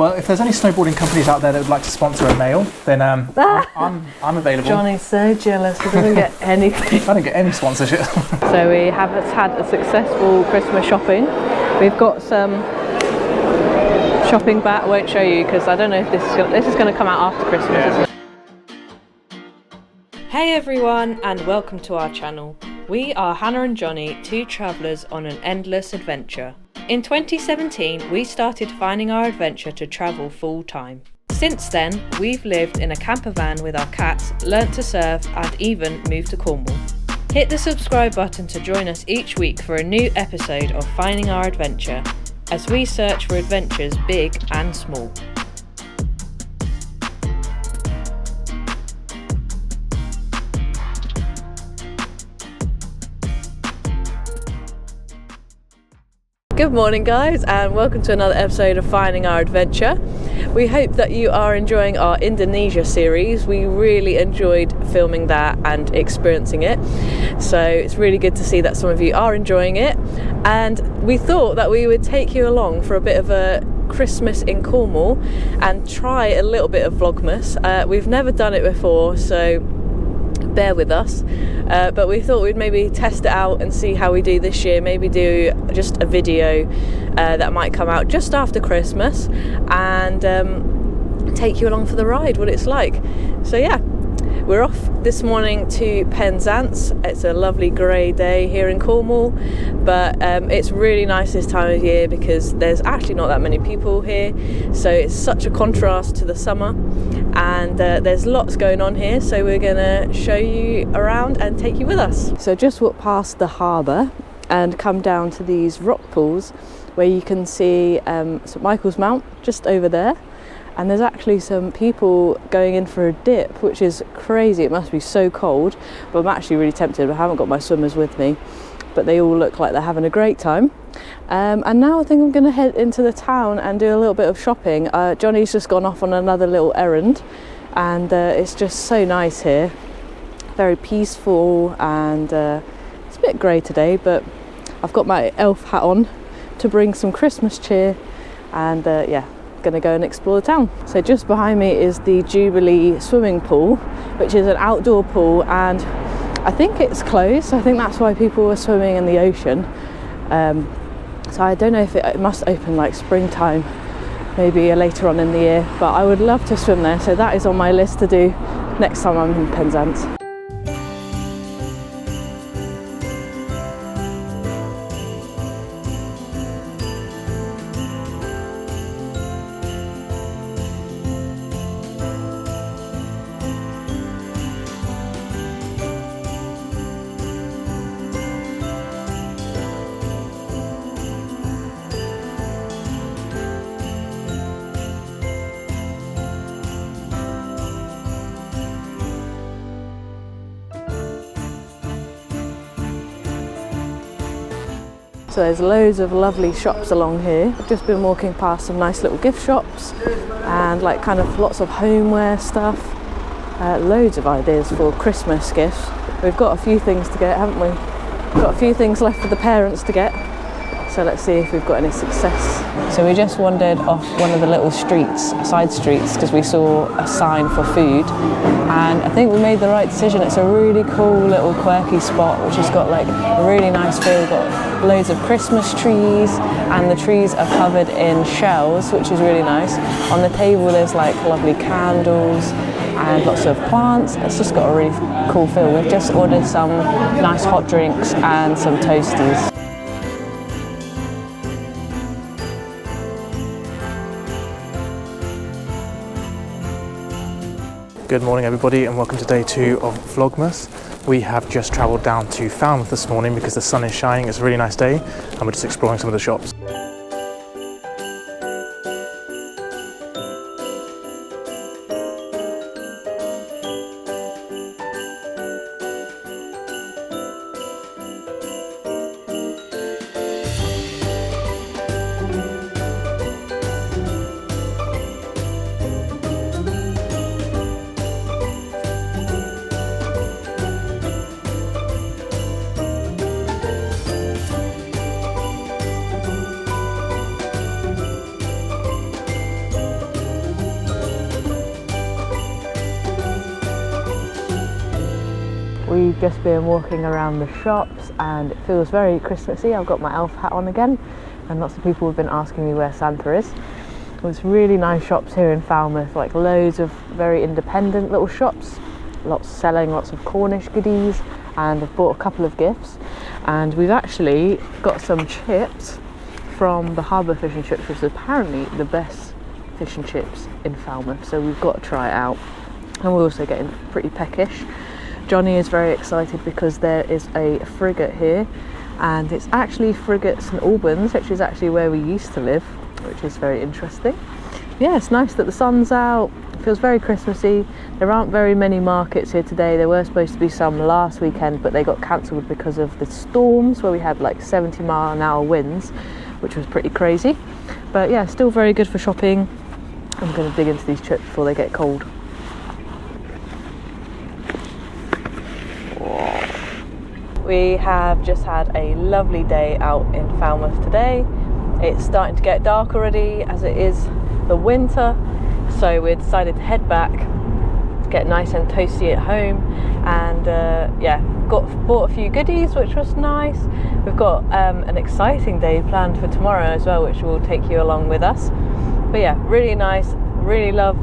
Well, if there's any snowboarding companies out there that would like to sponsor a male, then I'm available. Johnny's so jealous, he doesn't get anything. I don't get any sponsorship. So we have had a successful Christmas shopping. We've got some shopping back. I won't show you because I don't know if this is going to come out after Christmas, isn't it? Hey everyone, and welcome to our channel. We are Hannah and Johnny, two travellers on an endless adventure. In 2017, we started finding our adventure to travel full time. Since then, we've lived in a camper van with our cats, learnt to surf, and even moved to Cornwall. Hit the subscribe button to join us each week for a new episode of Finding Our Adventure, as we search for adventures big and small. Good morning guys, and welcome to another episode of Finding Our Adventure. We hope that you are enjoying our Indonesia series. We really enjoyed filming that and experiencing it, so it's really good to see that some of you are enjoying it, and we thought that we would take you along for a bit of a Christmas in Cornwall and try a little bit of vlogmas. We've never done it before, so bear with us, but we thought we'd maybe test it out and see how we do this year. Maybe do just a video that might come out just after Christmas and take you along for the ride, what it's like. So yeah, we're off this morning to Penzance. It's a lovely grey day here in Cornwall, but it's really nice this time of year because there's actually not that many people here, so it's such a contrast to the summer, and there's lots going on here, so we're gonna show you around and take you with us. So just walk past the harbour and come down to these rock pools where you can see St Michael's Mount just over there. And there's actually some people going in for a dip, which is crazy. It must be so cold, but I'm actually really tempted. I haven't got my swimmers with me, but they all look like they're having a great time. And now I think I'm going to head into the town and do a little bit of shopping. Johnny's just gone off on another little errand, and it's just so nice here. Very peaceful, and it's a bit grey today, but I've got my elf hat on to bring some Christmas cheer, and yeah, going to go and explore the town. So just behind me is the Jubilee swimming pool, which is an outdoor pool, and I think it's closed. I think that's why people were swimming in the ocean. So I don't know if it must open like springtime, maybe later on in the year, but I would love to swim there, so that is on my list to do next time I'm in Penzance. So there's loads of lovely shops along here. I've just been walking past some nice little gift shops and like kind of lots of homeware stuff. Loads of ideas for Christmas gifts. We've got a few things to get, haven't we? We've got a few things left for the parents to get. So let's see if we've got any success. So we just wandered off one of the little streets, side streets, because we saw a sign for food, and I think we made the right decision. It's a really cool little quirky spot which has got like a really nice feel. We've got loads of Christmas trees, and the trees are covered in shells, which is really nice. On the table there's like lovely candles and lots of plants. It's just got a really cool feel. We've just ordered some nice hot drinks and some toasties. Good morning everybody, and welcome to day 2 of Vlogmas. We have just travelled down to Falmouth this morning because the sun is shining. It's a really nice day, and we're just exploring some of the shops. We've just been walking around the shops and it feels very Christmassy. I've got my elf hat on again, and lots of people have been asking me where Santa is. There's really nice shops here in Falmouth, like loads of very independent little shops, selling lots of Cornish goodies, and I've bought a couple of gifts. And we've actually got some chips from the Harbour Fish and Chips, which is apparently the best fish and chips in Falmouth, so we've got to try it out. And we're also getting pretty peckish. Jonny is very excited because there is a frigate here, and it's actually Frigate St Albans, which is actually where we used to live, which is very interesting. Yeah, it's nice that the sun's out. It feels very Christmassy. There aren't very many markets here today. There were supposed to be some last weekend, but they got cancelled because of the storms, where we had like 70-mile-an-hour winds, which was pretty crazy. But yeah, still very good for shopping. I'm going to dig into these chips before they get cold. We have just had a lovely day out in Falmouth today. It's starting to get dark already, as it is the winter, so we decided to head back, get nice and toasty at home, and yeah, bought a few goodies, which was nice. We've got an exciting day planned for tomorrow as well, which will take you along with us. But yeah, really nice. Really love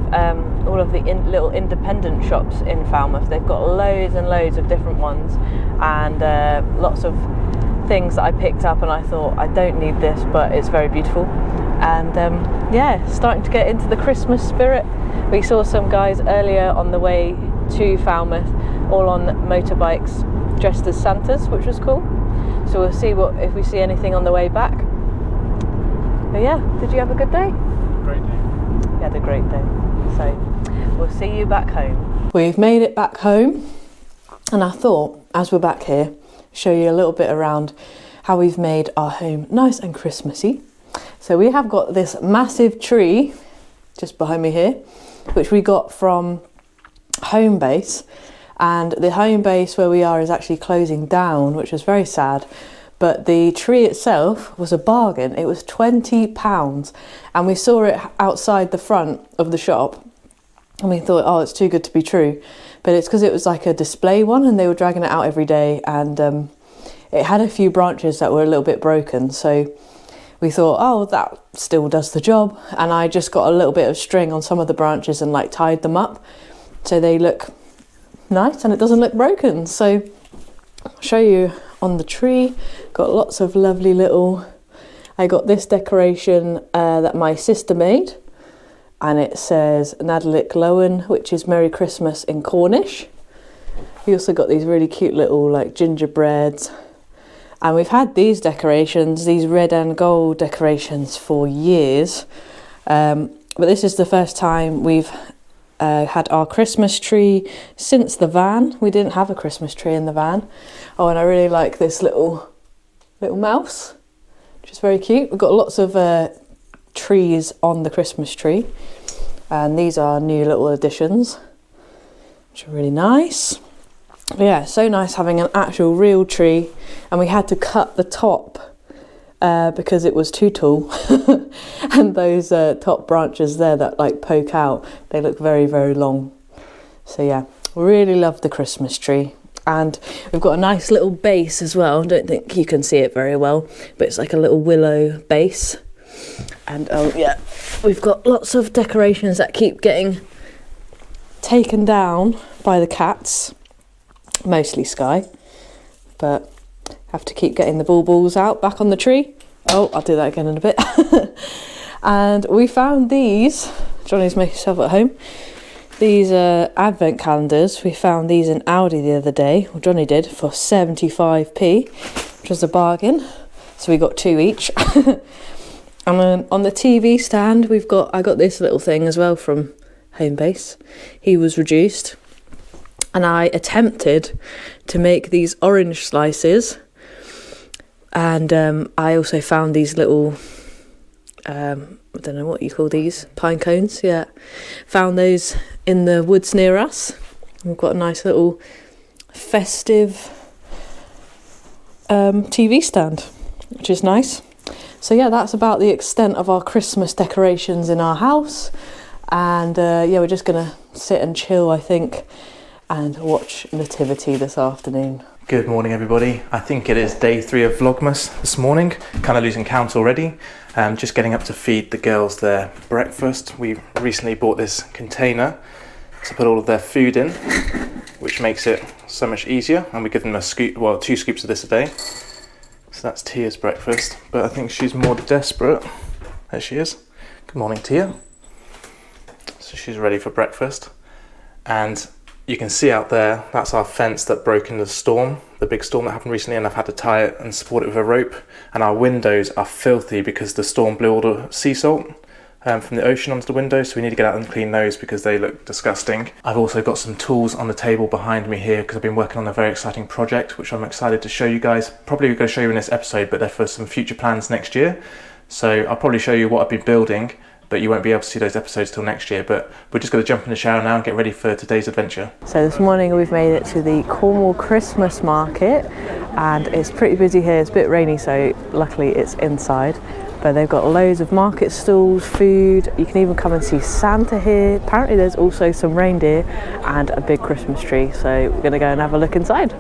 all of the little independent shops in Falmouth. They've got loads and loads of different ones, and lots of things that I picked up and I thought, I don't need this, but it's very beautiful. And yeah, starting to get into the Christmas spirit. We saw some guys earlier on the way to Falmouth, all on motorbikes dressed as Santas, which was cool. So we'll see if we see anything on the way back. But yeah, did you have a good day? Great day. We had a great day. So we'll see you back home. We've made it back home, and I thought, as we're back here, show you a little bit around how we've made our home nice and Christmassy. So we have got this massive tree just behind me here, which we got from home base, and the home base where we are is actually closing down, which is very sad. But the tree itself was a bargain. It was £20, and we saw it outside the front of the shop, and we thought, oh, it's too good to be true. But it's because it was like a display one, and they were dragging it out every day, and it had a few branches that were a little bit broken. So we thought, oh, that still does the job. And I just got a little bit of string on some of the branches and like tied them up so they look nice and it doesn't look broken. So I'll show you on the tree. Got lots of lovely little, I got this decoration that my sister made, and it says Nadalik Lowen, which is Merry Christmas in Cornish. We also got these really cute little like gingerbreads, and we've had these decorations, these red and gold decorations, for years, but this is the first time we've had our Christmas tree since the van. We didn't have a Christmas tree in the van. Oh, and I really like this little mouse, which is very cute. We've got lots of trees on the Christmas tree, and these are new little additions, which are really nice. But yeah, so nice having an actual real tree, and we had to cut the top because it was too tall and those top branches there that like poke out, they look very, very long. So yeah, really love the Christmas tree. And we've got a nice little base as well. I don't think you can see it very well, but it's like a little willow base. And oh yeah, we've got lots of decorations that keep getting taken down by the cats, mostly Skye, but have to keep getting the baubles out back on the tree. Oh, I'll do that again in a bit. And we found these, Johnny's making himself at home, these advent calendars. We found these in Aldi the other day, or Jonny did, for 75p, which was a bargain. So we got 2 each. And on the TV stand, I got this little thing as well from home base. He was reduced, and I attempted to make these orange slices. And I also found these little, I don't know what you call these, pine cones, yeah. Found those in the woods near us. We've got a nice little festive TV stand, which is nice. So yeah, that's about the extent of our Christmas decorations in our house. And yeah, we're just gonna sit and chill, I think, and watch Nativity this afternoon. Good morning everybody. I think it is day 3 of Vlogmas this morning. Kind of losing count already. Just getting up to feed the girls their breakfast. We recently bought this container to put all of their food in, which makes it so much easier, and we give them a scoop, well, 2 scoops of this a day. So that's Tia's breakfast, but I think she's more desperate. There she is. Good morning, Tia. So she's ready for breakfast, and you can see out there, that's our fence that broke in the storm, the big storm that happened recently, and I've had to tie it and support it with a rope. And our windows are filthy because the storm blew all the sea salt from the ocean onto the windows, so we need to get out and clean those because they look disgusting. I've also got some tools on the table behind me here because I've been working on a very exciting project which I'm excited to show you guys. Probably going to show you in this episode, but they're for some future plans next year. So I'll probably show you what I've been building, but you won't be able to see those episodes till next year. But we're just going to jump in the shower now and get ready for today's adventure. So this morning we've made it to the Cornwall Christmas market, and it's pretty busy here. It's a bit rainy, so luckily it's inside. But they've got loads of market stalls, food. You can even come and see Santa here. Apparently there's also some reindeer and a big Christmas tree. So we're going to go and have a look inside.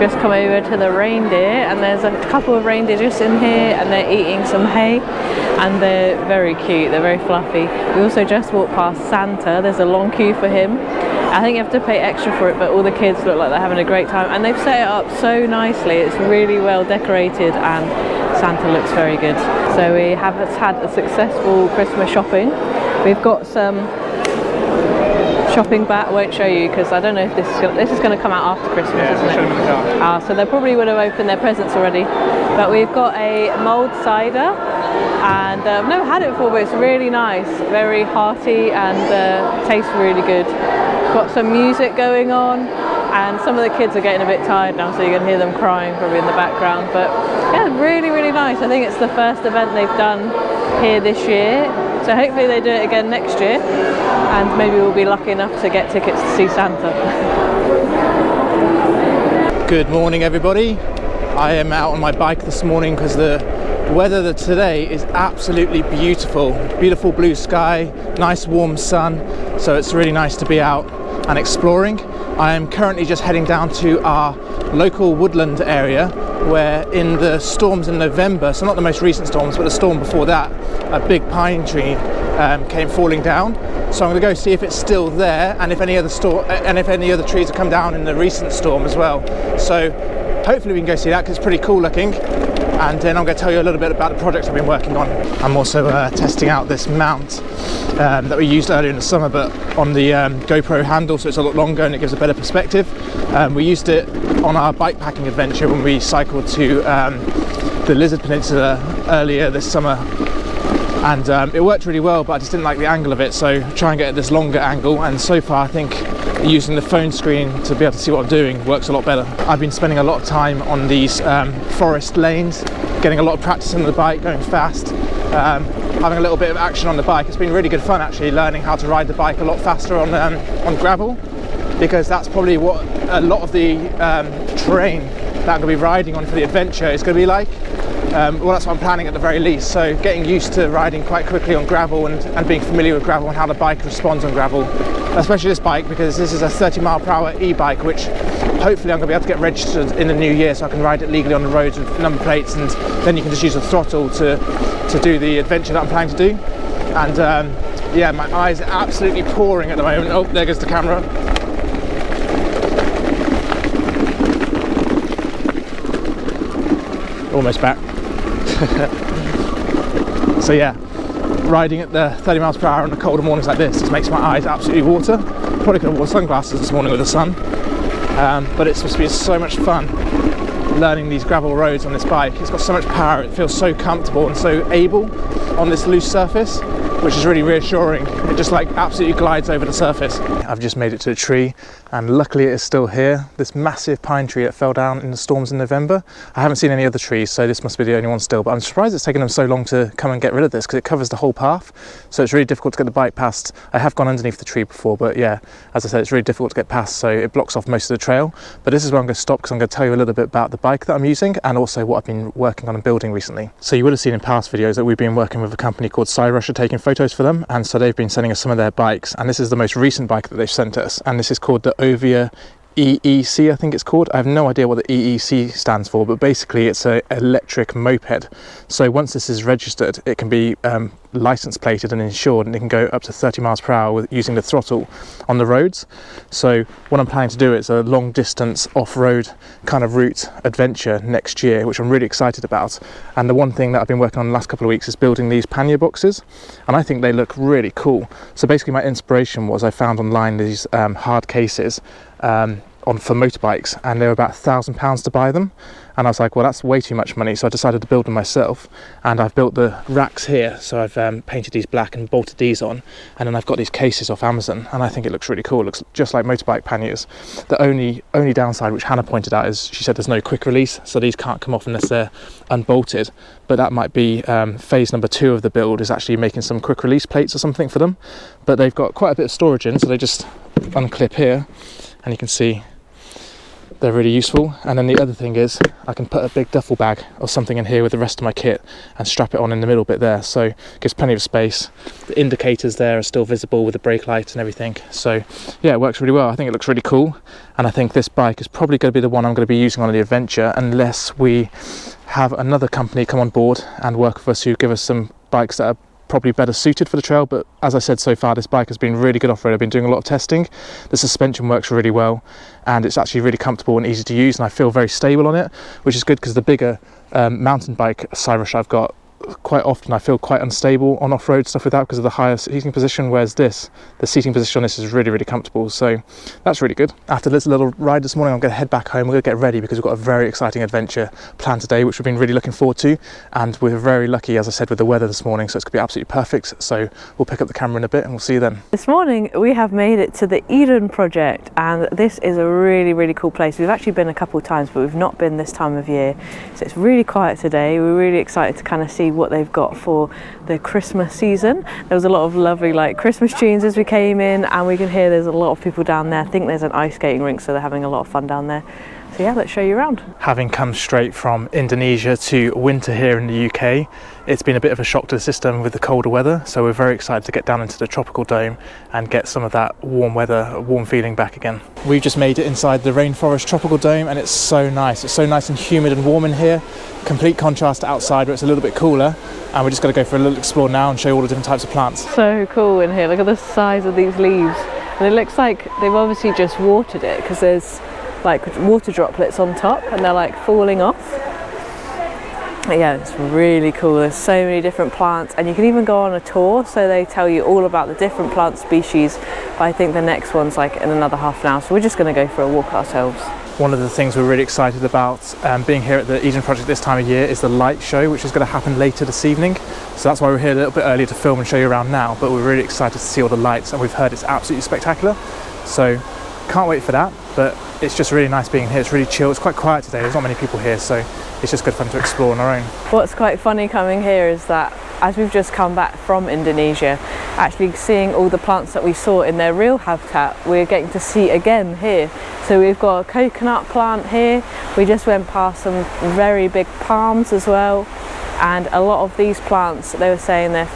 Just come over to the reindeer, and there's a couple of reindeer just in here, and they're eating some hay, and they're very cute, they're very fluffy. We also just walked past Santa. There's a long queue for him. I think you have to pay extra for it, but all the kids look like they're having a great time, and they've set it up so nicely. It's really well decorated and Santa looks very good. So we have had a successful Christmas shopping. We've got some shopping back. I won't show you because I don't know if this is going to come out after Christmas, isn't it? In the car. So they probably would have opened their presents already. But we've got a mulled cider, and I've never had it before, but it's really nice, very hearty, and tastes really good. Got some music going on, and some of the kids are getting a bit tired now, so you can hear them crying probably in the background. But yeah, really, really nice. I think it's the first event they've done here this year, so hopefully they do it again next year, and maybe we'll be lucky enough to get tickets to see Santa. Good morning everybody. I am out on my bike this morning because the weather today is absolutely beautiful. Beautiful blue sky, nice warm sun, so it's really nice to be out and exploring. I am currently just heading down to our local woodland area where in the storms in November, so not the most recent storms, but the storm before that, a big pine tree came falling down. So I'm going to go see if it's still there, and if any other trees have come down in the recent storm as well. So hopefully we can go see that because it's pretty cool looking. And then I'm going to tell you a little bit about the project I've been working on. I'm also testing out this mount that we used earlier in the summer, but on the GoPro handle, so it's a lot longer and it gives a better perspective. We used it on our bikepacking adventure when we cycled to the Lizard Peninsula earlier this summer, and it worked really well, but I just didn't like the angle of it, so try and get this longer angle, and so far I think using the phone screen to be able to see what I'm doing works a lot better. I've been spending a lot of time on these forest lanes, getting a lot of practice on the bike, going fast, having a little bit of action on the bike. It's been really good fun actually, learning how to ride the bike a lot faster on gravel, because that's probably what a lot of the terrain that I'm going to be riding on for the adventure is going to be like. Well, that's what I'm planning at the very least, so getting used to riding quite quickly on gravel and being familiar with gravel and how the bike responds on gravel, especially this bike, because this is a 30-mile-per-hour e-bike, which hopefully I'm going to be able to get registered in the new year so I can ride it legally on the roads with number plates, and then you can just use the throttle to do the adventure that I'm planning to do. And yeah, my eyes are absolutely pouring at the moment. Oh, there goes the camera. Almost back. So yeah, riding at the 30 miles per hour on the colder mornings like this just makes my eyes absolutely water. Probably could have worn sunglasses this morning with the sun, but it's supposed to be so much fun learning these gravel roads on this bike. It's got so much power, it feels so comfortable and so able on this loose surface, which is really reassuring. It just like absolutely glides over the surface. I've just made it to a tree, and luckily it is still here. This massive pine tree that fell down in the storms in November. I haven't seen any other trees, so this must be the only one still, but I'm surprised it's taken them so long to come and get rid of this, because it covers the whole path, so it's really difficult to get the bike past. I have gone underneath the tree before, but yeah, as I said, it's really difficult to get past, so it blocks off most of the trail. But this is where I'm going to stop, because I'm going to tell you a little bit about the bike that I'm using and also what I've been working on and building recently. So you would have seen in past videos that we've been working with a company called Rusher taking photos for them, and so they've been sending us some of their bikes, and this is the most recent bike that they've sent us, and this is called the Ovia EEC, I think it's called. I have no idea what the EEC stands for, but basically it's an electric moped. So once this is registered, it can be license plated and insured, and it can go up to 30 miles per hour with using the throttle on the roads. So what I'm planning to do is a long distance off-road kind of route adventure next year, which I'm really excited about. And the one thing that I've been working on the last couple of weeks is building these pannier boxes, and I think they look really cool. So basically my inspiration was I found online these hard cases for motorbikes, and they were about £1,000 to buy them, and I was like, well, that's way too much money, so I decided to build them myself. And I've built the racks here, so I've painted these black and bolted these on, and then I've got these cases off Amazon, and I think it looks really cool. It looks just like motorbike panniers. The only downside, which Hannah pointed out, is she said there's no quick release, so these can't come off unless they're unbolted, but that might be phase number 2 of the build, is actually making some quick release plates or something for them. But they've got quite a bit of storage in, so they just unclip here, and you can see they're really useful. And then the other thing is I can put a big duffel bag or something in here with the rest of my kit and strap it on in the middle bit there, so it gives plenty of space. The indicators there are still visible with the brake light and everything, so yeah, it works really well. I think it looks really cool, and I think this bike is probably going to be the one I'm going to be using on the adventure, unless we have another company come on board and work with us who give us some bikes that are probably better suited for the trail. But as I said, so far this bike has been really good off-road. I've been doing a lot of testing. The suspension works really well, and it's actually really comfortable and easy to use, and I feel very stable on it, which is good, because the bigger mountain bike Cyrus I've got, quite often I feel quite unstable on off-road stuff with that because of the higher seating position, whereas the seating position on this is really, really comfortable, so that's really good. After this little ride this morning, I'm going to head back home. We're going to get ready because we've got a very exciting adventure planned today, which we've been really looking forward to, and we're very lucky, as I said, with the weather this morning, so it's going to be absolutely perfect. So we'll pick up the camera in a bit and we'll see you then. This morning we have made it to the Eden project, and this is a really, really cool place. We've actually been a couple of times, but we've not been this time of year, so it's really quiet today. We're really excited to kind of see what they've got for the Christmas season. There was a lot of lovely like Christmas tunes as we came in, and we can hear there's a lot of people down there. I think there's an ice skating rink, so they're having a lot of fun down there. So yeah, let's show you around. Having come straight from Indonesia to winter here in the UK, it's been a bit of a shock to the system with the colder weather, so we're very excited to get down into the tropical dome and get some of that warm weather, warm feeling back again. We've just made it inside the rainforest tropical dome, and it's so nice. It's so nice and humid and warm in here. Complete contrast to outside where it's a little bit cooler, and we're just going to go for a little explore now and show you all the different types of plants. So cool in here. Look at the size of these leaves, and it looks like they've obviously just watered it, because there's like water droplets on top and they're like falling off. But yeah, it's really cool. There's so many different plants, and you can even go on a tour, so they tell you all about the different plant species, but I think the next one's like in another half an hour, so we're just going to go for a walk ourselves. One of the things we're really excited about being here at the Eden Project this time of year is the light show, which is going to happen later this evening. So that's why we're here a little bit earlier to film and show you around now, but we're really excited to see all the lights, and we've heard it's absolutely spectacular. So can't wait for that, but it's just really nice being here. It's really chill. It's quite quiet today. There's not many people here, so it's just good fun to explore on our own. What's quite funny coming here is that as we've just come back from Indonesia, actually seeing all the plants that we saw in their real habitat, we're getting to see again here. So we've got a coconut plant here. We just went past some very big palms as well, and a lot of these plants, they were saying they're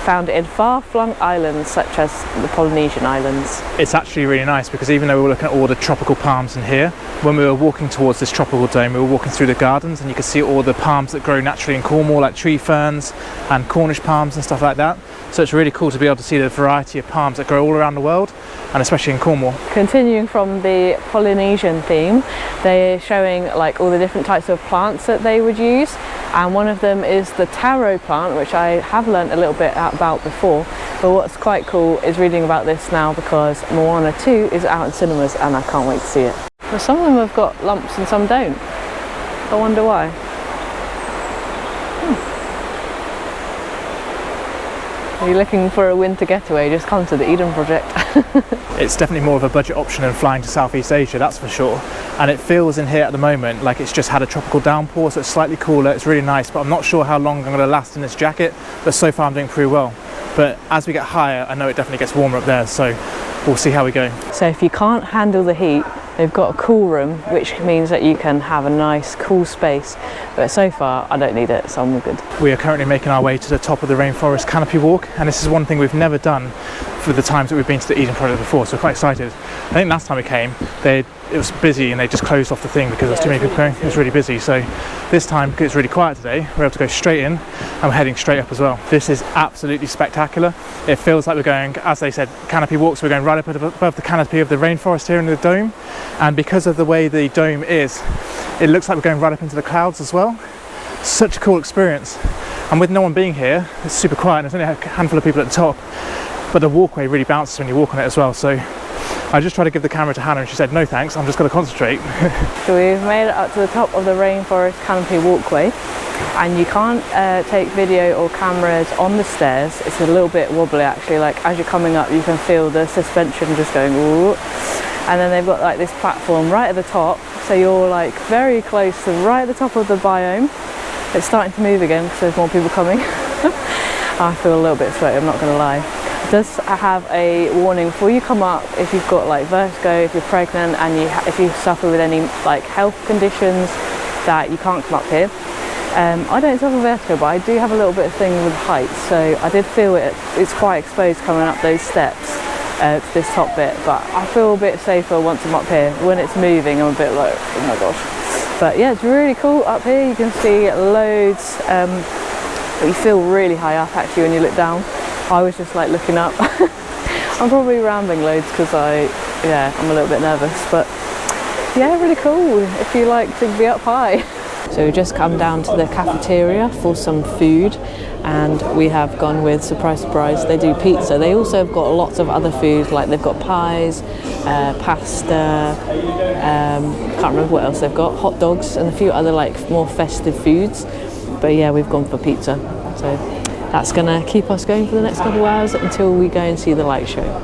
found in far-flung islands such as the Polynesian islands. It's actually really nice, because even though we were looking at all the tropical palms in here, when we were walking towards this tropical dome, we were walking through the gardens, and you could see all the palms that grow naturally in Cornwall, like tree ferns and Cornish palms and stuff like that. So it's really cool to be able to see the variety of palms that grow all around the world, and especially in Cornwall. Continuing from the Polynesian theme, they're showing like all the different types of plants that they would use, and one of them is the taro plant, which I have learnt a little bit about before, but what's quite cool is reading about this now because Moana 2 is out in cinemas and I can't wait to see it. But some of them have got lumps and some don't. I wonder why. Are you looking for a winter getaway? Just come to the Eden Project. It's definitely more of a budget option than flying to Southeast Asia, that's for sure. And it feels in here at the moment like it's just had a tropical downpour, so it's slightly cooler, it's really nice, but I'm not sure how long I'm going to last in this jacket, but so far I'm doing pretty well. But as we get higher, I know it definitely gets warmer up there, so we'll see how we go. So if you can't handle the heat, they've got a cool room, which means that you can have a nice cool space, but so far I don't need it, so I'm all good. We are currently making our way to the top of the rainforest canopy walk, and this is one thing we've never done for the times that we've been to the Eden Project before, so we're quite excited. I think last time we came, it was busy and they just closed off the thing because there's too many people going. It was really busy, so this time, because it's really quiet today, we're able to go straight in and we're heading straight up as well. This is absolutely spectacular. It feels like we're going, as they said, canopy walks, we're going right up above the canopy of the rainforest here in the dome, and because of the way the dome is, it looks like we're going right up into the clouds as well. Such a cool experience, and with no one being here, it's super quiet and there's only a handful of people at the top, but the walkway really bounces when you walk on it as well. So I just tried to give the camera to Hannah and she said no thanks, I'm just going to concentrate. So we've made it up to the top of the rainforest canopy walkway, and you can't take video or cameras on the stairs. It's a little bit wobbly actually, like as you're coming up you can feel the suspension just going ooh. And then they've got like this platform right at the top, so you're like very close to right at the top of the biome. It's starting to move again because there's more people coming. I feel a little bit sweaty, I'm not going to lie. It does have a warning before you come up if you've got like vertigo, if you're pregnant, and if you suffer with any like health conditions, that you can't come up here. I don't suffer vertigo, but I do have a little bit of thing with heights, so I did feel it's quite exposed coming up those steps to this top bit, but I feel a bit safer once I'm up here. When it's moving I'm a bit like, oh my gosh. But yeah, it's really cool up here. You can see loads, but you feel really high up actually when you look down. I was just like looking up. I'm probably rambling loads because I'm a little bit nervous, but yeah, really cool if you like to be up high. So we've just come down to the cafeteria for some food, and we have gone with, surprise surprise, they do pizza. They also have got lots of other food, like they've got pies, pasta, can't remember what else they've got, hot dogs and a few other like more festive foods. But yeah, we've gone for pizza, so that's gonna keep us going for the next couple of hours until we go and see the light show.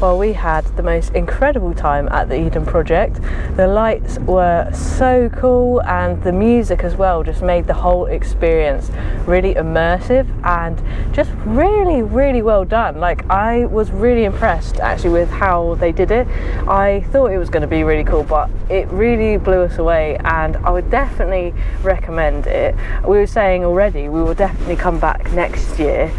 Well, we had the most incredible time at the Eden Project. The lights were so cool, and the music as well just made the whole experience really immersive and just really, really well done. Like, I was really impressed actually with how they did it. I thought it was going to be really cool, but it really blew us away, and I would definitely recommend it. We were saying already we will definitely come back next year,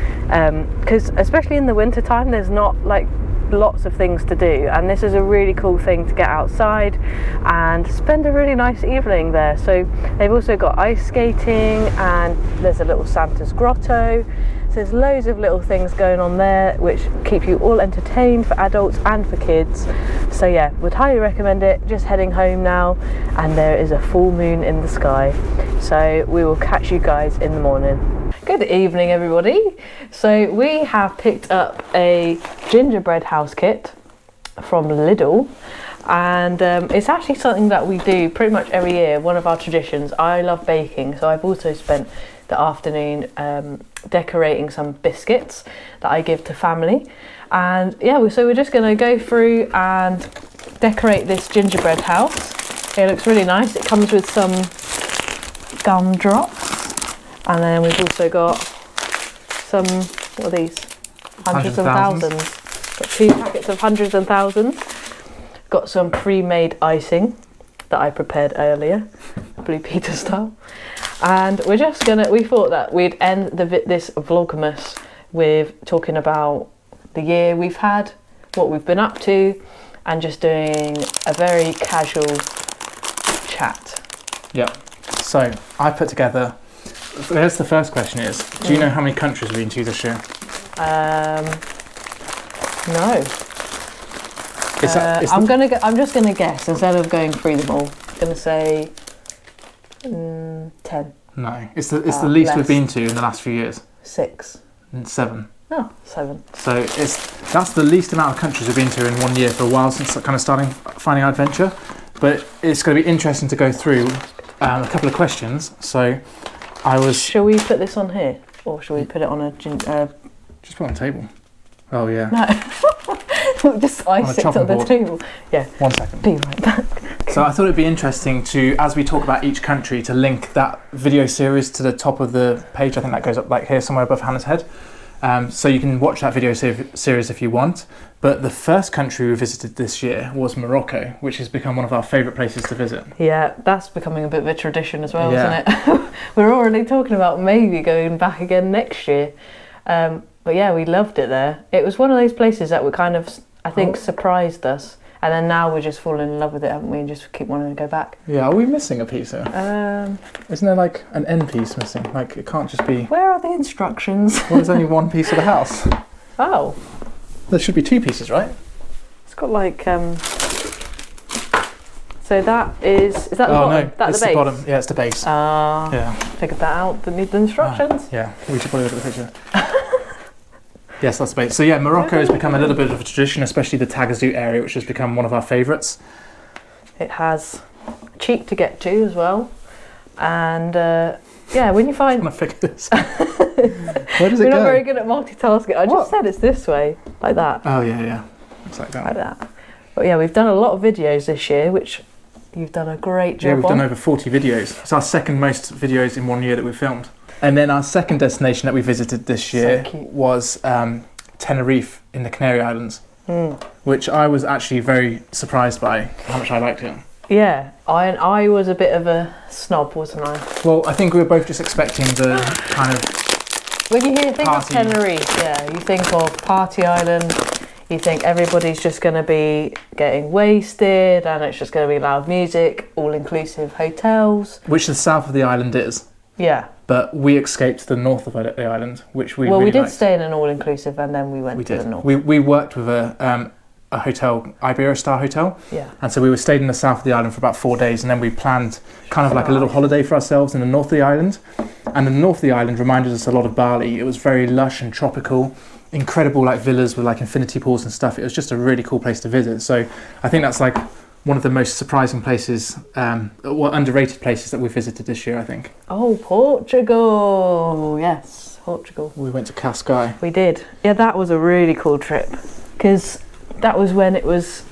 because especially in the winter time there's not like lots of things to do, and this is a really cool thing to get outside and spend a really nice evening there. So they've also got ice skating, and there's a little Santa's grotto. So there's loads of little things going on there which keep you all entertained, for adults and for kids. So yeah, would highly recommend it. Just heading home now, and there is a full moon in the sky. So we will catch you guys in the morning. Good evening, everybody. So we have picked up a gingerbread house kit from Lidl, and it's actually something that we do pretty much every year, one of our traditions. I love baking, so I've also spent the afternoon decorating some biscuits that I give to family. And yeah, so we're just going to go through and decorate this gingerbread house. It looks really nice. It comes with some gumdrops. And then we've also got some, what are these? Hundreds and thousands. Got 2 packets of hundreds and thousands. Got some pre-made icing that I prepared earlier, Blue Peter style. And we're just gonna, we thought that we'd end this vlogmas with talking about the year we've had, what we've been up to, and just doing a very casual chat. Yep. So I put together, there's the first question is, do you know how many countries we've been to this year? No. I'm just gonna guess instead of going through them all. I'm gonna say 10. No, it's the least less. we've been to in the last few years. 6. 7. Oh, 7. So that's the least amount of countries we've been to in 1 year for a while since kind of starting finding our adventure. But it's going to be interesting to go through a couple of questions. So Shall we put this on here, or shall we put it on a? Just put it on the table. Oh yeah. No. Just ice it on the table. Yeah. 1 second. Be right back. So I thought it'd be interesting to, as we talk about each country, to link that video series to the top of the page. I think that goes up like here somewhere above Hannah's head. So you can watch that video series if you want. But the first country we visited this year was Morocco, which has become one of our favourite places to visit. Yeah, that's becoming a bit of a tradition as well, isn't it? We're already talking about maybe going back again next year. But yeah, we loved it there. It was one of those places that were kind of, I think, surprised us. And then now we're just falling in love with it, haven't we? And just keep wanting to go back. Yeah, are we missing a piece here? Isn't there like an end piece missing? Like, it can't just be... Where are the instructions? Well, there's only one piece of the house. Oh. There should be 2 pieces, right? It's got like... So that is that the bottom? No, that's the base? The bottom. Yeah, it's the base. Yeah. Figured that out. Didn't need the instructions. Yeah, we should probably look at the picture. Yes, that's the base. So yeah, Morocco has become a little bit of a tradition, especially the Tagazout area, which has become one of our favourites. It has cheap to get to as well, and yeah, when you find... I'm trying to figure this out. Where does it go? We're not very good at multitasking. I just said it's this way, like that. Oh yeah, it's like that. Like that. But yeah, we've done a lot of videos this year, which you've done a great job on. Yeah, we've done over 40 videos. It's our second most videos in 1 year that we've filmed. And then our second destination that we visited this year was Tenerife in the Canary Islands, which I was actually very surprised by how much I liked it. Yeah, I was a bit of a snob, wasn't I? Well, I think we were both just expecting the kind of when you think of Tenerife, yeah, you think of party island, you think everybody's just going to be getting wasted and it's just going to be loud music, all-inclusive hotels. Which the south of the island is. Yeah. But we escaped to the north of the island, which we really we did liked. Stay in an all-inclusive and then we went to the north. We worked with a hotel, Iberostar Hotel. Yeah. And so we stayed in the south of the island for about 4 days, and then we planned kind of like a little holiday for ourselves in the north of the island. And the north of the island reminded us a lot of Bali. It was very lush and tropical, incredible like villas with like infinity pools and stuff. It was just a really cool place to visit. So I think that's like one of the most surprising places, underrated places that we visited this year, I think. Oh, Portugal. Yes, Portugal. We went to Tia Skye. We did. Yeah, that was a really cool trip because that was when it was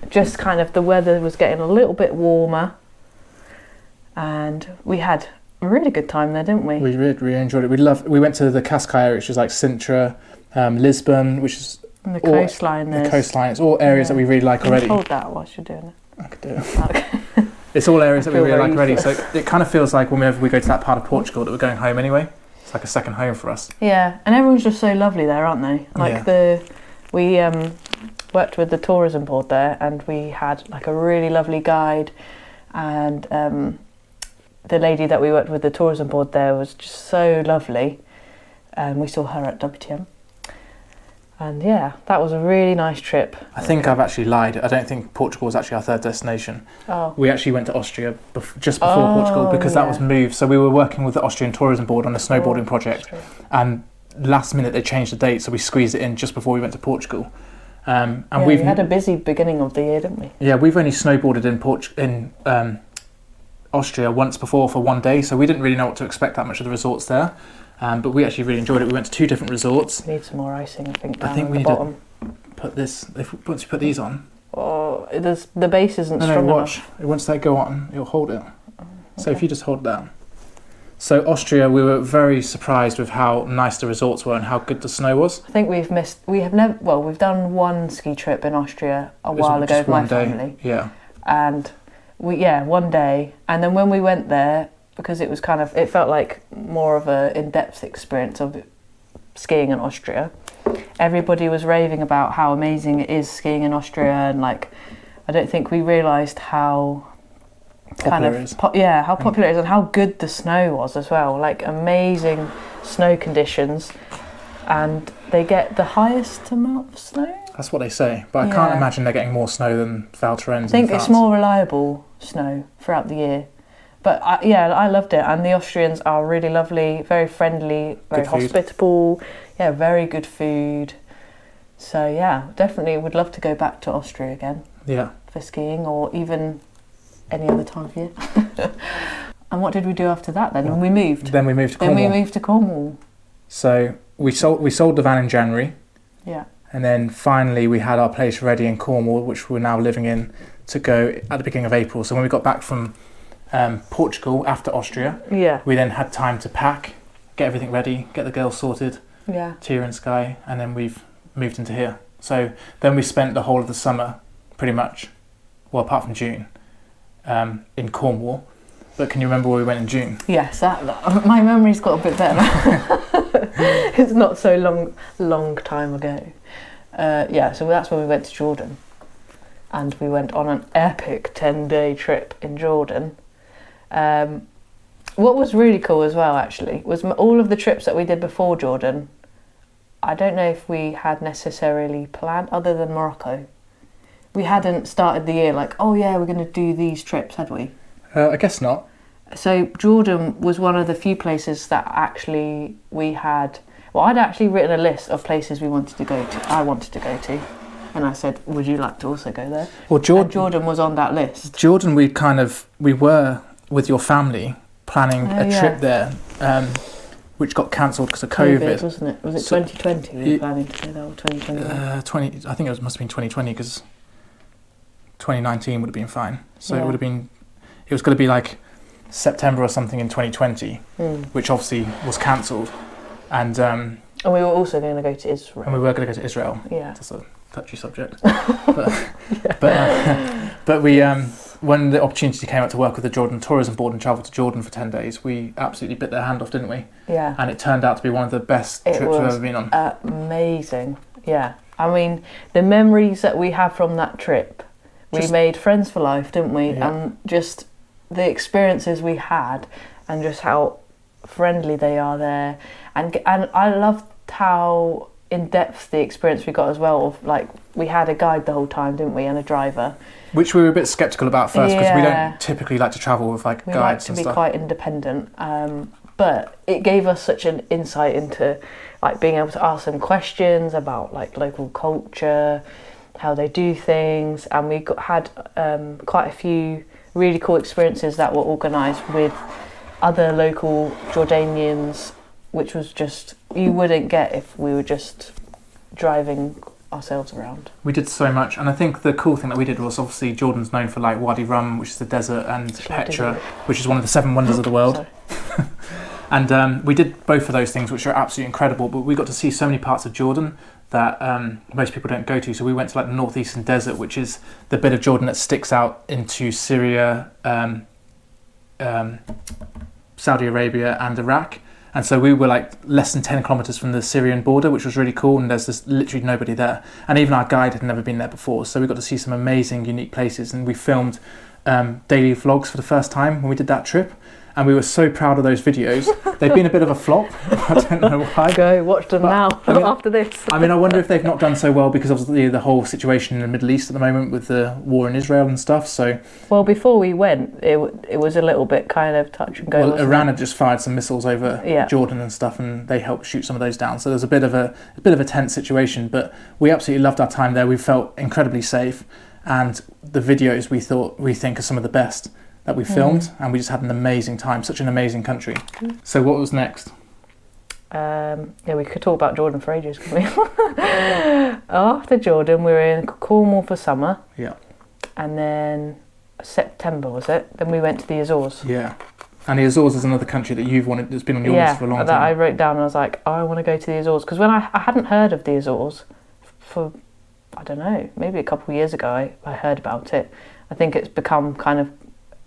just kind of, the weather was getting a little bit warmer, and we had a really good time there, didn't we? We really enjoyed it. We went to the Cascais area, which is like Sintra, Lisbon, which is and the coastline. The coastline. It's all areas that we really like already. Hold that whilst you're doing it. I could do it. Okay. It's all areas that we really like already. So it kind of feels like whenever we go to that part of Portugal that we're going home anyway. It's like a second home for us. Yeah, and everyone's just so lovely there, aren't they? Like we worked with the tourism board there, and we had like a really lovely guide, and the lady that we worked with the tourism board there was just so lovely, and we saw her at WTM. And yeah, that was a really nice trip. I think I've actually lied. I don't think Portugal was actually our third destination. Oh. We actually went to Austria just before Portugal, because that was moved. So we were working with the Austrian Tourism Board on a snowboarding project, and last minute they changed the date, so we squeezed it in just before we went to Portugal. And we had a busy beginning of the year, didn't we? Yeah, we've only snowboarded in Austria once before for one day, so we didn't really know what to expect that much of the resorts there. But we actually really enjoyed it. We went to 2 different resorts. We need some more icing, I think, down I think at we the need bottom. to put this, once you put these on. Oh, the base isn't strong enough. Once they go on, it'll hold it. So if you just hold down. So Austria, we were very surprised with how nice the resorts were and how good the snow was. I think we've done one ski trip in Austria a while ago with my family. Yeah. And one day. And then when we went there, because it was it felt like more of a in-depth experience of skiing in Austria. Everybody was raving about how amazing it is skiing in Austria, and I don't think we realised how popular it is. How popular it is, and how good the snow was as well. Like amazing snow conditions, and they get the highest amount of snow. That's what they say, but I can't imagine they're getting more snow than Val Thorens. I think it's more reliable snow throughout the year. But I loved it, and the Austrians are really lovely, very friendly, very hospitable. Yeah, very good food. So yeah, definitely would love to go back to Austria again. Yeah. For skiing, or even any other time of year. And what did we do after that then? When we moved? Then we moved to Cornwall. So we sold the van in January. Yeah. And then finally we had our place ready in Cornwall, which we're now living in, to go at the beginning of April. So when we got back from Portugal after Austria, we then had time to pack, get everything ready, get the girls sorted, Tia and Skye, and then we've moved into here. So then we spent the whole of the summer, pretty much, well apart from June, in Cornwall. But can you remember where we went in June? Yes, my memory's got a bit better now. It's not so long time ago. So that's when we went to Jordan, and we went on an epic 10-day trip in Jordan. What was really cool as well, actually, was all of the trips that we did before Jordan. I don't know if we had necessarily planned, other than Morocco. We hadn't started the year like, oh yeah, we're going to do these trips, had we? I guess not. So Jordan was one of the few places that actually we had... Well, I'd actually written a list of places I wanted to go to. And I said, would you like to also go there? Well, Jordan was on that list. Jordan, we were, with your family, planning a trip there, which got cancelled because of COVID. Wasn't it? Was it 2020 we were planning to go there, or 2021? I think it must have been 2020, because 2019 would have been fine. So it was going to be like September or something in 2020, which obviously was cancelled. And we were also going to go to Israel. And we were going to go to Israel. Yeah. That's a touchy subject. But we, when the opportunity came up to work with the Jordan Tourism Board and travel to Jordan for 10 days, we absolutely bit their hand off, didn't we? Yeah. And it turned out to be one of the best trips we've ever been on. Amazing. Yeah. I mean, the memories that we have from that trip, we made friends for life, didn't we? Yeah. And just the experiences we had, and just how friendly they are there. And I loved how in-depth the experience we got as well, of like, we had a guide the whole time, didn't we, and a driver, which we were a bit sceptical about first, because we don't typically like to travel with guides and stuff. We like to be quite independent, but it gave us such an insight into like being able to ask them questions about like local culture, how they do things, and we had quite a few really cool experiences that were organised with other local Jordanians, which was just, you wouldn't get if we were just driving ourselves around. We did so much, and I think the cool thing that we did was obviously Jordan's known for like Wadi Rum, which is the desert, and Petra, which is one of the 7 wonders of the world. And we did both of those things, which are absolutely incredible. But we got to see so many parts of Jordan that most people don't go to. So we went to like the northeastern desert, which is the bit of Jordan that sticks out into Syria, Saudi Arabia, and Iraq. And so we were like less than 10 kilometers from the Syrian border, which was really cool. And there's just literally nobody there. And even our guide had never been there before. So we got to see some amazing, unique places. And we filmed daily vlogs for the first time when we did that trip. And we were so proud of those videos. They've been a bit of a flop. I don't know why. Go watch them now, after this. I mean, I wonder if they've not done so well because of the whole situation in the Middle East at the moment with the war in Israel and stuff. So, well, before we went, it was a little bit kind of touch and go. Well, Iran had just fired some missiles over Jordan and stuff, and they helped shoot some of those down. So there's a bit of a tense situation. But we absolutely loved our time there. We felt incredibly safe, and the videos we think are some of the best that we filmed, and we just had an amazing time. Such an amazing country. So what was next? We could talk about Jordan for ages, couldn't we? After Jordan, we were in Cornwall for summer. Yeah. And then September, was it? Then we went to the Azores. Yeah. And the Azores is another country that you've wanted, that's been on your list for a long time. That I wrote down and I was like, I want to go to the Azores. Because when I hadn't heard of the Azores for, I don't know, maybe a couple of years ago, I heard about it. I think it's become kind of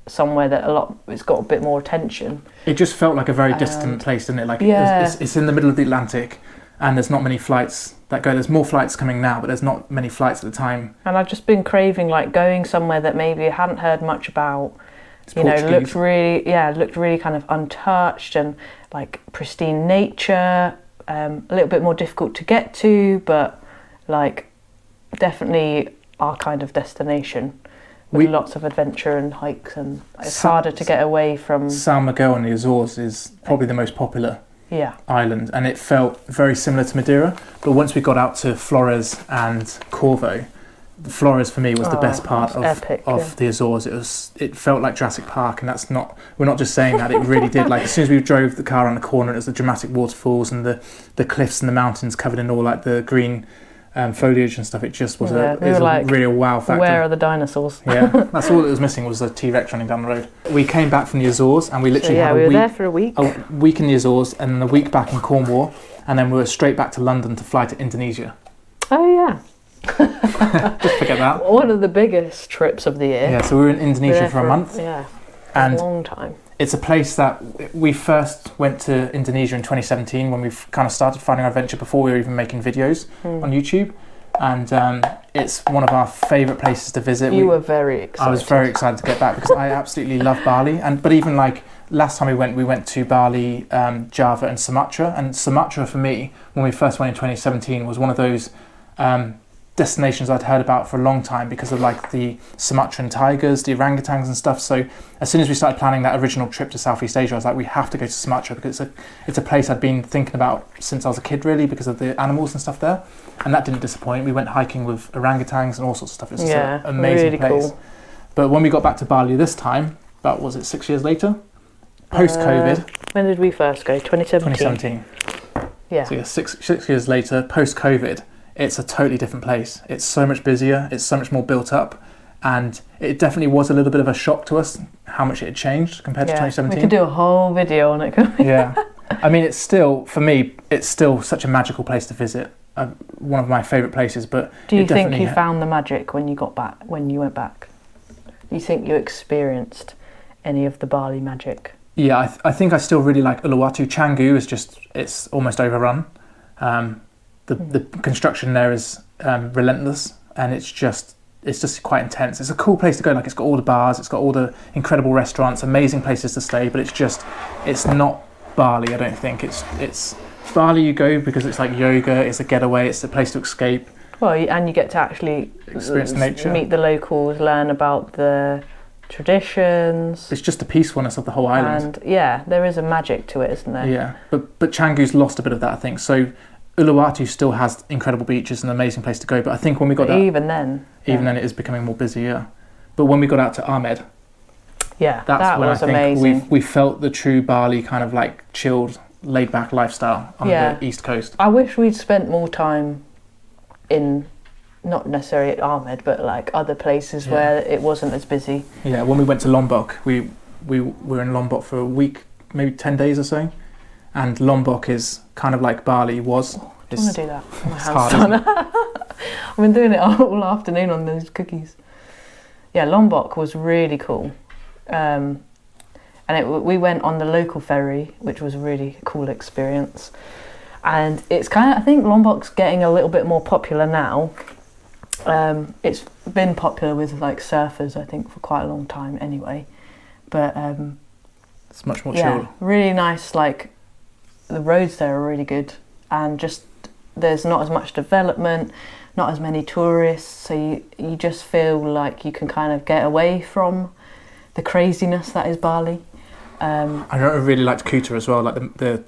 somewhere that it's got a bit more attention. It just felt like a very distant place, didn't it? Like it's in the middle of the Atlantic, and there's not many flights that go. There's more flights coming now, but there's not many flights at the time. And I've just been craving like going somewhere that maybe I hadn't heard much about. Looked really kind of untouched and like pristine nature. A little bit more difficult to get to, but like definitely our kind of destination. With lots of adventure and hikes, and it's harder to get away from. San Miguel on the Azores is probably the most popular island, and it felt very similar to Madeira. But once we got out to Flores and Corvo, Flores for me was the best part of the Azores. It felt like Jurassic Park, and we're not just saying that. It really did. Like as soon as we drove the car around the corner, it was the dramatic waterfalls and the cliffs and the mountains covered in all like the green foliage and stuff. It just was a real wow factor. Where are the dinosaurs? Yeah, that's all that was missing was a T-Rex running down the road. We came back from the Azores and we literally had we were there for a week in the Azores and then a week back in Cornwall, and then we were straight back to London to fly to Indonesia. Oh yeah. Just forget that. One of the biggest trips of the year. Yeah, so we were in Indonesia for a month. Yeah, and a long time. It's a place that we first went to Indonesia in 2017 when we kind of started Finding Our Adventure before we were even making videos on YouTube. And it's one of our favourite places to visit. You were very excited. I was very excited to get back because I absolutely love Bali. But even like last time we went to Bali, Java and Sumatra. And Sumatra for me, when we first went in 2017, was one of those destinations I'd heard about for a long time because of like the Sumatran tigers, the orangutans and stuff. So as soon as we started planning that original trip to Southeast Asia, I was like, we have to go to Sumatra because it's a place I'd been thinking about since I was a kid, really, because of the animals and stuff there. And that didn't disappoint. We went hiking with orangutans and all sorts of stuff. It's just an amazing really place. Cool. But when we got back to Bali this time, about, was it 6 years later? Post-COVID. When did we first go? 2017. Yeah. So yeah, six years later, post-COVID, it's a totally different place. It's so much busier, it's so much more built up, and it definitely was a little bit of a shock to us how much it had changed compared to 2017. We could do a whole video on it, couldn't we? Yeah. I mean, it's still, for me, it's still such a magical place to visit. One of my favourite places, but... Do you think you found the magic when you went back? Do you think you experienced any of the Bali magic? Yeah, I think I still really like Uluwatu. Canggu is just, it's almost overrun. The construction there is relentless, and it's just quite intense. It's a cool place to go. Like, it's got all the bars, it's got all the incredible restaurants, amazing places to stay, but it's not Bali, I don't think. It's Bali you go because it's like yoga, it's a getaway, it's a place to escape. Well, and you get to actually experience nature, meet the locals, learn about the traditions. It's just the peacefulness of the whole island. And yeah, there is a magic to it, isn't there? Yeah, but Canggu's lost a bit of that, I think. So Uluwatu still has incredible beaches and an amazing place to go, but I think when we got out, even then it is becoming more busy. Yeah, but when we got out to Ahmed, that when was I think amazing. we felt the true Bali kind of like chilled, laid back lifestyle on the east coast. I wish we'd spent more time in, not necessarily at Ahmed, but like other places where it wasn't as busy. Yeah, when we went to Lombok, we were in Lombok for a week, maybe 10 days or so, and Lombok is kind of like Bali was. I don't want to do that. My it's hand's hard, done. I've been doing it all afternoon on those cookies. Yeah, Lombok was really cool. And we went on the local ferry, which was a really cool experience. And it's kind of, I think Lombok's getting a little bit more popular now. It's been popular with like surfers, I think, for quite a long time anyway. But it's much more chill. Really nice. Like the roads there are really good, and just there's not as much development, not as many tourists, so you just feel like you can kind of get away from the craziness that is Bali. I really liked Kuta as well, like the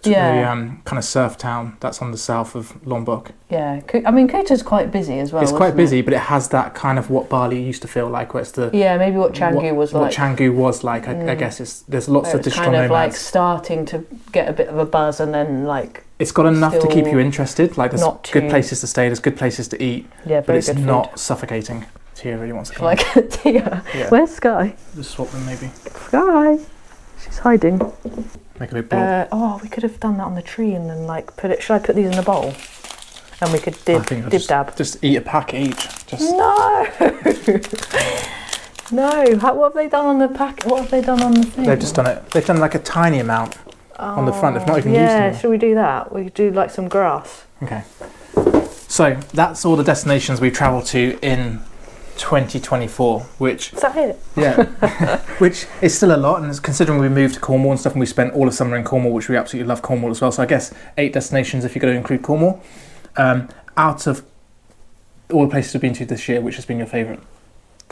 kind of surf town that's on the south of Lombok. Yeah, I mean Kuta's quite busy as well. It's quite busy, but it has that kind of what Bali used to feel like, where it's the maybe what Canggu was like. What Canggu was like, I guess there's lots of digital nomads. Kind of like starting to get a bit of a buzz, and then like it's got enough to keep you interested. Like there's good places to stay, there's good places to eat, but it's not suffocating. Tia really wants to come. Like Tia, where's Skye? Just swap them maybe. Skye. She's hiding. Make a big blob. We could have done that on the tree and then like put it. Should I put these in a bowl? And we could dab. Just eat a pack each. No. No. What have they done on the pack? What have they done on the thing? They've just done it. They've done like a tiny amount on the front. They've not even used them. Yeah. Should we do that? We could do like some grass. Okay. So that's all the destinations we've travelled to in 2024, which is that it? Yeah. Which is still a lot, and considering we moved to Cornwall and stuff, and we spent all of summer in Cornwall, which we absolutely love Cornwall as well, so I guess 8 destinations if you're going to include Cornwall. Out of all the places we've been to this year, which has been your favourite?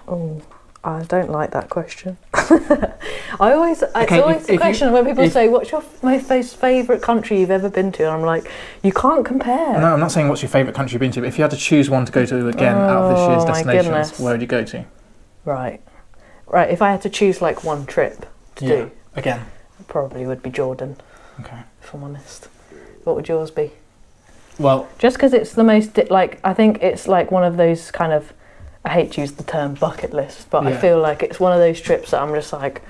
Oh, I don't like that question. It's always the question when people say, what's your most favourite country you've ever been to? And I'm like, you can't compare. No, I'm not saying what's your favourite country you've been to, but if you had to choose one to go to again out of this year's destinations, where would you go to? Right, if I had to choose like one trip to do again, it probably would be Jordan. Okay. If I'm honest. What would yours be? Well, just because it's the most, I think it's like one of those kind of, I hate to use the term bucket list, but I feel like it's one of those trips that I'm just like,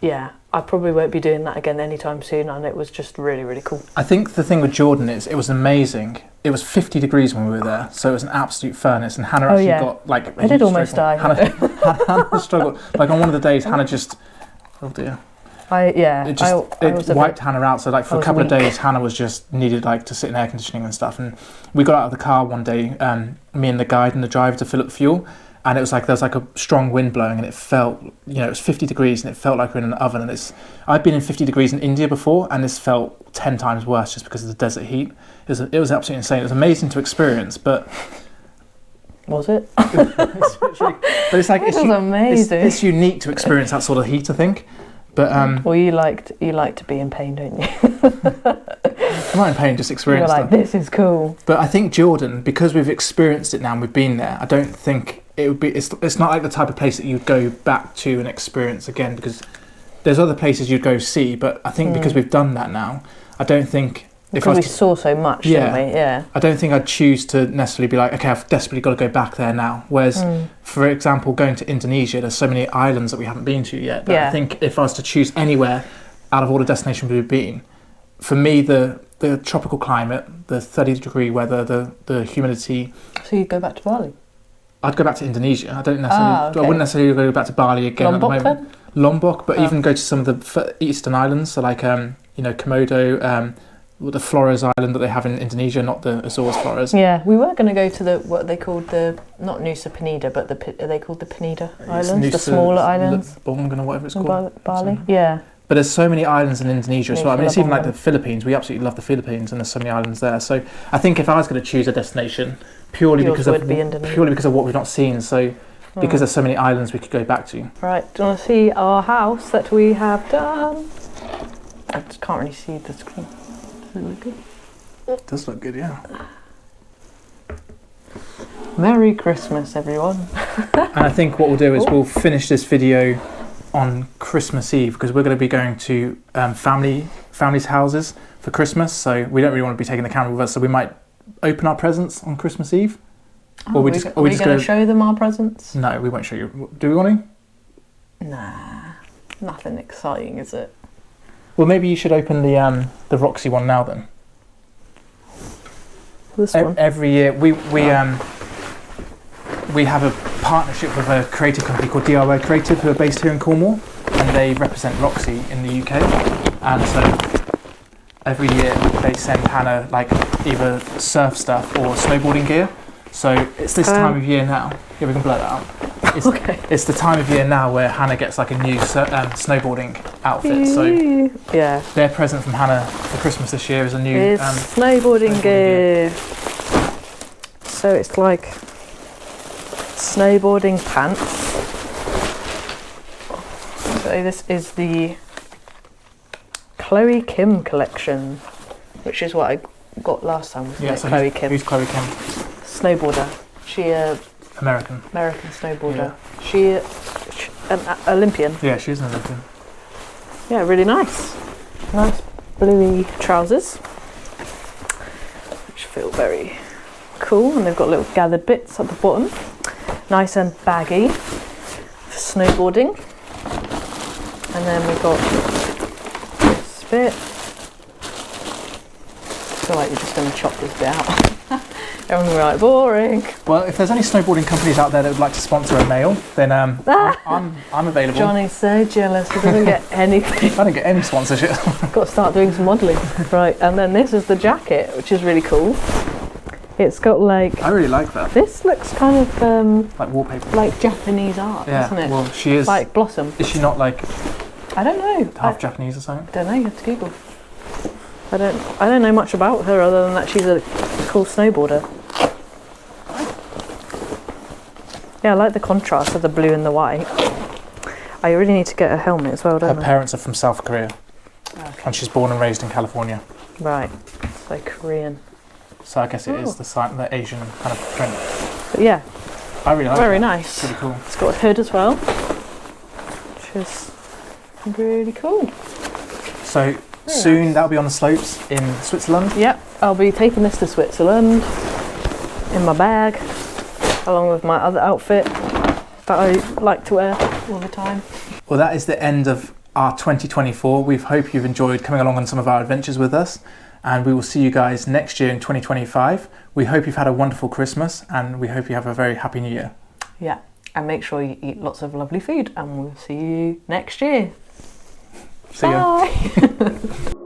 I probably won't be doing that again anytime soon, and it was just really, really cool. I think the thing with Jordan is it was amazing. It was 50 degrees when we were there, so it was an absolute furnace, and Hannah got like... I did almost die. Hannah struggled. Like on one of the days, Hannah just... Oh dear. It wiped Hannah out, so like for a couple of days Hannah was just needed like to sit in air conditioning and stuff, and we got out of the car one day, me and the guide and the driver, to fill up fuel, and it was like there was like a strong wind blowing, and it felt, it was 50 degrees and it felt like we were in an oven, and I've been in 50 degrees in India before, and this felt 10 times worse just because of the desert heat. It was absolutely insane. It was amazing to experience, but... Was it? But it's like it was amazing. It's unique to experience that sort of heat, I think. But well, you like to be in pain, don't you? I'm not in pain, just experience You're like, this is cool. But I think Jordan, because we've experienced it now and we've been there, I don't think it would be. It's not like the type of place that you'd go back to and experience again, because there's other places you'd go see. But I think because we've done that now, I don't think. Because we saw so much, didn't we? Yeah. I don't think I'd choose to necessarily be like, okay, I've desperately got to go back there now. Whereas, for example, going to Indonesia, there's so many islands that we haven't been to yet. But I think if I was to choose anywhere out of all the destinations we've been, for me, the tropical climate, the 30-degree weather, the humidity. So you'd go back to Bali? I'd go back to Indonesia. I wouldn't necessarily go back to Bali again Lombok, at the moment. Then? Lombok, but even go to some of the eastern islands, so like Komodo. The Flores Island that they have in Indonesia, not the Azores Flores. Yeah, we were going to go to what they called not Nusa Penida, but are they called the Penida Islands, the smaller islands? Bongan or whatever it's called. Bali, yeah. But there's so many islands in Indonesia as well. I mean, it's even like the Philippines. We absolutely love the Philippines, and there's so many islands there. So I think if I was going to choose a destination, purely because of what we've not seen, so because there's so many islands we could go back to. Right, do you want to see our house that we have done? I just can't really see the screen. Does it look good? It does look good, yeah. Merry Christmas, everyone. And I think what we'll do is we'll finish this video on Christmas Eve, because we're going to be going to families' houses for Christmas, so we don't really want to be taking the camera with us, so we might open our presents on Christmas Eve? Are we going to show them our presents? No, we won't show you. Do we want to? Nah, nothing exciting, is it? Well, maybe you should open the Roxy one now then. This one? Every year we have a partnership with a creative company called DIY Creative, who are based here in Cornwall, and they represent Roxy in the UK. And so every year they send Hannah like either surf stuff or snowboarding gear. So it's this time of year now. Yeah, we can blur that out. It's the time of year now where Hannah gets like a new snowboarding outfit. So yeah, their present from Hannah for Christmas this year is a new snowboarding gear. So it's like snowboarding pants. So this is the Chloe Kim collection, which is what I got last time. Yeah, so Chloe Kim. Who's Chloe Kim? Snowboarder. She American snowboarder. Yeah. She an Olympian. Yeah, she's an Olympian. Yeah, really nice. Nice bluey trousers, which feel very cool, and they've got little gathered bits at the bottom. Nice and baggy for snowboarding. And then we've got this bit. I feel like you're just going to chop this bit out. Everyone will be like, boring. Well, if there's any snowboarding companies out there that would like to sponsor a male, then I'm available. Johnny's so jealous. He doesn't get anything. I don't get any sponsorship. Got to start doing some modelling. Right, and then this is the jacket, which is really cool. It's got like... I really like that. This looks kind of... like wallpaper. Like Japanese art, doesn't it? Well, she is... Like Blossom. Is she not like... I don't know. Half Japanese or something? Don't know, you have to Google. I don't know much about her other than that she's a cool snowboarder. Yeah, I like the contrast of the blue and the white. I really need to get a helmet as well, don't I? Her parents are from South Korea. Okay. And she's born and raised in California. Right, so Korean. So I guess it is the Asian kind of trend. But yeah, I really like it. Very nice. It's really cool. It's got a hood as well, which is really cool. So soon that'll be on the slopes in Switzerland. Yep, I'll be taking this to Switzerland in my bag, along with my other outfit that I like to wear all the time. Well, that is the end of our 2024. We hope you've enjoyed coming along on some of our adventures with us, and we will see you guys next year in 2025. We hope you've had a wonderful Christmas, and we hope you have a very happy New Year. Yeah, and make sure you eat lots of lovely food, and we'll see you next year. See ya. Bye.